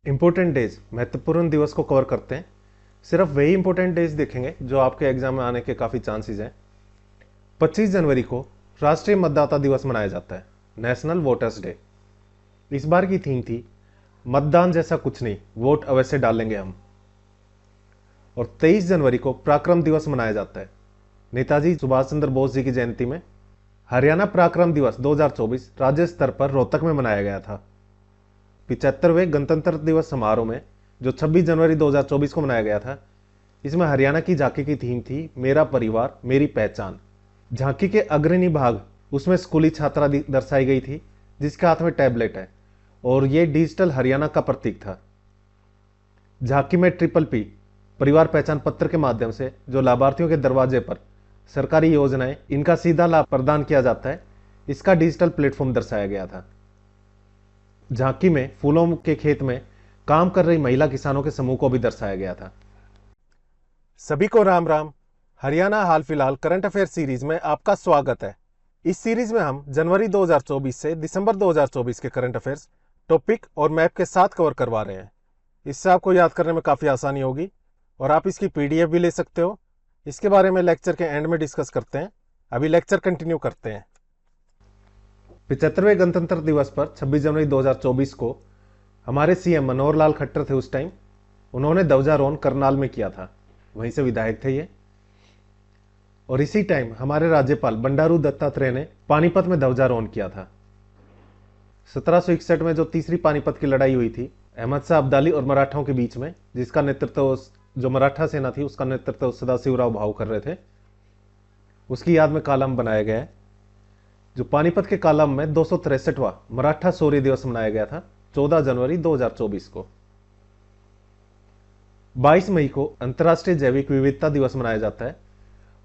Important days महत्वपूर्ण दिवस को कवर करते हैं। सिर्फ वही इंपॉर्टेंट डेज देखेंगे जो आपके एग्जाम में आने के काफ़ी चांसेस हैं। 25 जनवरी को राष्ट्रीय मतदाता दिवस मनाया जाता है, नेशनल वोटर्स डे। इस बार की थीम थी मतदान जैसा कुछ नहीं, वोट अवश्य डालेंगे हम। और 23 जनवरी को पराक्रम दिवस मनाया जाता है, नेताजी सुभाष चंद्र बोस जी की जयंती में। हरियाणा पराक्रम दिवस 2024 राज्य स्तर पर रोहतक में मनाया गया था। 75वें गणतंत्र दिवस समारोह में जो 26 जनवरी 2024 को मनाया गया था, इसमें हरियाणा की झांकी की थीम थी मेरा परिवार मेरी पहचान। झांकी के अग्रणी भाग उसमें स्कूली छात्रा दर्शाई गई थी जिसके हाथ में टैबलेट है और ये डिजिटल हरियाणा का प्रतीक था। झांकी में ट्रिपल पी परिवार पहचान पत्र के माध्यम से जो लाभार्थियों के दरवाजे पर सरकारी योजनाएं इनका सीधा लाभ प्रदान किया जाता है, इसका डिजिटल प्लेटफॉर्म दर्शाया गया था। झांकी में फूलों के खेत में काम कर रही महिला किसानों के समूह को भी दर्शाया गया था। सभी को राम राम। हरियाणा हाल फिलहाल करंट अफेयर सीरीज में आपका स्वागत है। इस सीरीज में हम जनवरी 2024 से दिसंबर 2024 के करंट अफेयर्स टॉपिक और मैप के साथ कवर करवा रहे हैं। इससे आपको याद करने में काफ़ी आसानी होगी और आप इसकी पीडीएफ भी ले सकते हो। इसके बारे में लेक्चर के एंड में डिस्कस करते हैं। अभी लेक्चर कंटिन्यू करते हैं। 75वें गणतंत्र दिवस पर 26 जनवरी 2024 को हमारे सीएम मनोहर लाल खट्टर थे उस टाइम, उन्होंने ध्वजारोहण करनाल में किया था, वहीं से विधायक थे ये। और इसी टाइम हमारे राज्यपाल बंडारू दत्तात्रेय ने पानीपत में ध्वजारोहण किया था। 1761 में जो तीसरी पानीपत की लड़ाई हुई थी अहमद शाह अब्दाली और मराठाओं के बीच में, जिसका नेतृत्व जो मराठा सेना थी उसका नेतृत्व सदाशिवराव भाऊ कर रहे थे, उसकी याद में कालम बनाया गया है। जो पानीपत के कालम में 263वां मराठा शौर्य दिवस मनाया गया था 14 जनवरी 2024 को। 22 मई को अंतर्राष्ट्रीय जैविक विविधता दिवस मनाया जाता है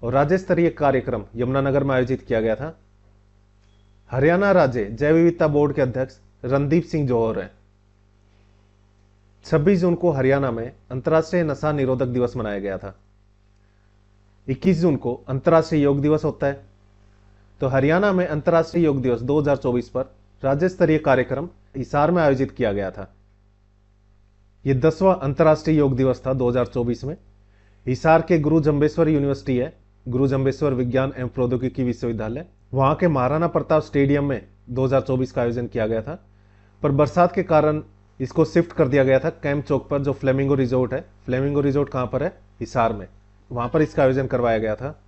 और राज्य स्तरीय कार्यक्रम यमुनानगर में आयोजित किया गया था। हरियाणा राज्य जैव विविधता बोर्ड के अध्यक्ष रणदीप सिंह जौहर हैं। 26 जून को हरियाणा में अंतर्राष्ट्रीय नशा निरोधक दिवस मनाया गया था। 21 जून को अंतर्राष्ट्रीय योग दिवस होता है। तो हरियाणा में अंतर्राष्ट्रीय योग दिवस 2024 पर राज्य स्तरीय कार्यक्रम हिसार में आयोजित किया गया था। यह 10वां अंतर्राष्ट्रीय योग दिवस था 2024 में। हिसार के गुरु जंबेश्वर यूनिवर्सिटी है, गुरु जंबेश्वर विज्ञान एवं प्रौद्योगिकी विश्वविद्यालय, वहां के महाराणा प्रताप स्टेडियम में 2024 का आयोजन किया गया था। पर बरसात के कारण इसको शिफ्ट कर दिया गया था कैंप चौक पर, जो फ्लेमिंगो रिजोर्ट है। फ्लेमिंगो रिजोर्ट कहां पर है? हिसार में। वहां पर इसका आयोजन करवाया गया था।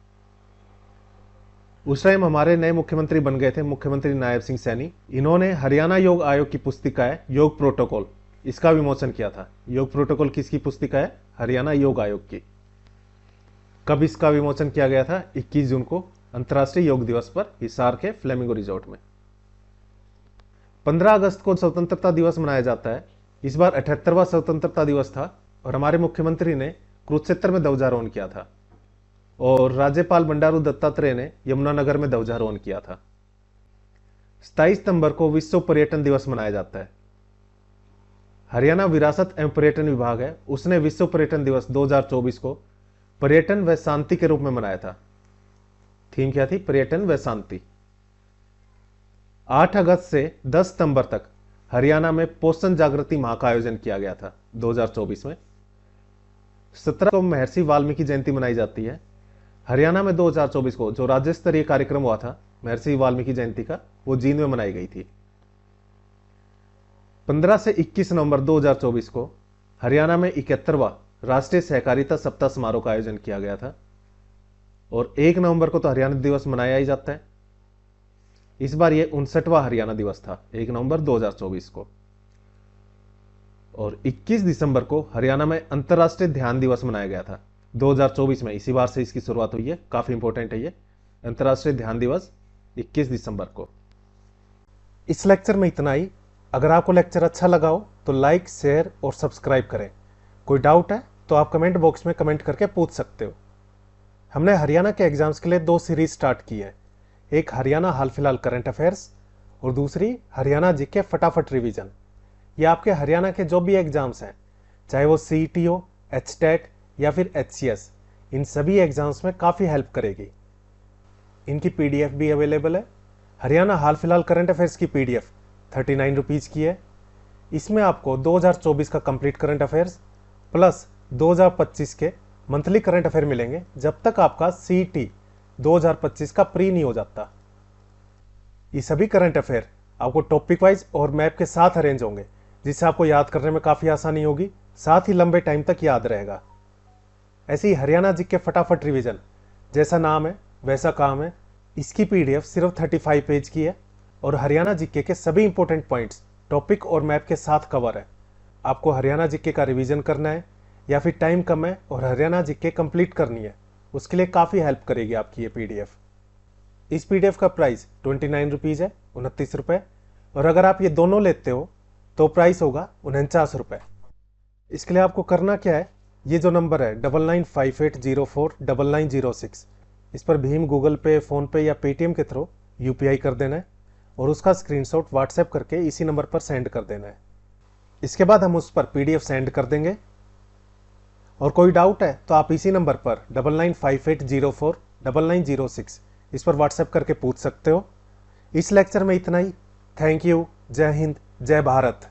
उस टाइम हमारे नए मुख्यमंत्री बन गए थे मुख्यमंत्री नायब सिंह सैनी। इन्होंने हरियाणा योग आयोग की पुस्तिका है योग प्रोटोकॉल, इसका विमोचन किया था। योग प्रोटोकॉल किसकी पुस्तिका है? हरियाणा योग आयोग की। कब इसका विमोचन किया गया था? 21 जून को अंतर्राष्ट्रीय योग दिवस पर हिसार के फ्लेमिंगो रिजोर्ट में। 15 अगस्त को स्वतंत्रता दिवस मनाया जाता है। इस बार 78वां स्वतंत्रता दिवस था और हमारे मुख्यमंत्री ने कुरुक्षेत्र में ध्वजारोहण किया था और राज्यपाल बंडारू दत्तात्रेय ने यमुनानगर में ध्वजारोहण किया था। 27 सितंबर को विश्व पर्यटन दिवस मनाया जाता है। हरियाणा विरासत एवं पर्यटन विभाग है, उसने विश्व पर्यटन दिवस 2024 को पर्यटन व शांति के रूप में मनाया था। थीम क्या थी? पर्यटन व शांति। 8 अगस्त से 10 सितंबर तक हरियाणा में पोषण जागृति माह का आयोजन किया गया था 2024 में। 17 को महर्षि वाल्मीकि जयंती मनाई जाती है। हरियाणा में 2024 को जो राज्य स्तरीय कार्यक्रम हुआ था महर्षि वाल्मीकि जयंती का, वो जींद में मनाई गई थी। 15 से 21 नवंबर 2024 को हरियाणा में 71वां राष्ट्रीय सहकारिता सप्ताह समारोह का आयोजन किया गया था और 1 नवंबर को तो हरियाणा दिवस मनाया ही जाता है। इस बार यह 59वां हरियाणा दिवस था 1 नवंबर 2024 को। और 21 दिसंबर को हरियाणा में अंतर्राष्ट्रीय ध्यान दिवस मनाया गया था 2024 में। इसी बार से इसकी शुरुआत हुई है, काफी इंपॉर्टेंट है ये अंतर्राष्ट्रीय ध्यान दिवस 21 दिसंबर को। इस लेक्चर में इतना ही। अगर आपको लेक्चर अच्छा लगा हो तो लाइक, शेयर और सब्सक्राइब करें। कोई डाउट है तो आप कमेंट बॉक्स में कमेंट करके पूछ सकते हो। हमने हरियाणा के एग्जाम्स के लिए 2 सीरीज स्टार्ट की है, एक हरियाणा हाल फिलहाल करंट अफेयर्स और दूसरी हरियाणा जीके फटाफट रिवीजन। ये आपके हरियाणा के जो भी एग्जाम्स हैं, चाहे वो सीईटी हो, एचटेट या फिर एचसीएस, इन सभी एग्जाम्स में काफ़ी हेल्प करेगी। इनकी पीडीएफ भी अवेलेबल है। हरियाणा हाल फिलहाल करंट अफेयर्स की पीडीएफ 39 रुपीज़ की है। इसमें आपको 2024 का कंप्लीट करंट अफेयर्स प्लस 2025 के मंथली करंट अफेयर मिलेंगे, जब तक आपका सीटी 2025 का प्री नहीं हो जाता। ये सभी करंट अफेयर आपको टॉपिक वाइज और मैप के साथ अरेंज होंगे, जिससे आपको याद करने में काफ़ी आसानी होगी, साथ ही लंबे टाइम तक याद रहेगा। ऐसे ही हरियाणा जीके फटाफट रिवीजन, जैसा नाम है वैसा काम है, इसकी पीडीएफ सिर्फ 35 पेज की है और हरियाणा जीके के सभी इंपॉर्टेंट पॉइंट्स टॉपिक और मैप के साथ कवर है। आपको हरियाणा जीके का रिवीजन करना है या फिर टाइम कम है और हरियाणा जीके कंप्लीट करनी है, उसके लिए काफ़ी हेल्प करेगी आपकी ये पीडीएफ। इस पीडीएफ का प्राइस 29 रुपीज़ है, 29 रुपये, और अगर आप ये दोनों लेते हो तो प्राइस होगा 49 रुपये। इसके लिए आपको करना क्या है, ये जो नंबर है 9958049906, इस पर भीम, गूगल पे, फ़ोनपे या पेटीएम के थ्रू यूपीआई कर देना है और उसका स्क्रीनशॉट व्हाट्सएप करके इसी नंबर पर सेंड कर देना है। इसके बाद हम उस पर पीडीएफ सेंड कर देंगे, और कोई डाउट है तो आप इसी नंबर पर 9958049906 इस पर व्हाट्सएप करके पूछ सकते हो। इस लेक्चर में इतना ही। Thank you. जय हिंद, जय भारत।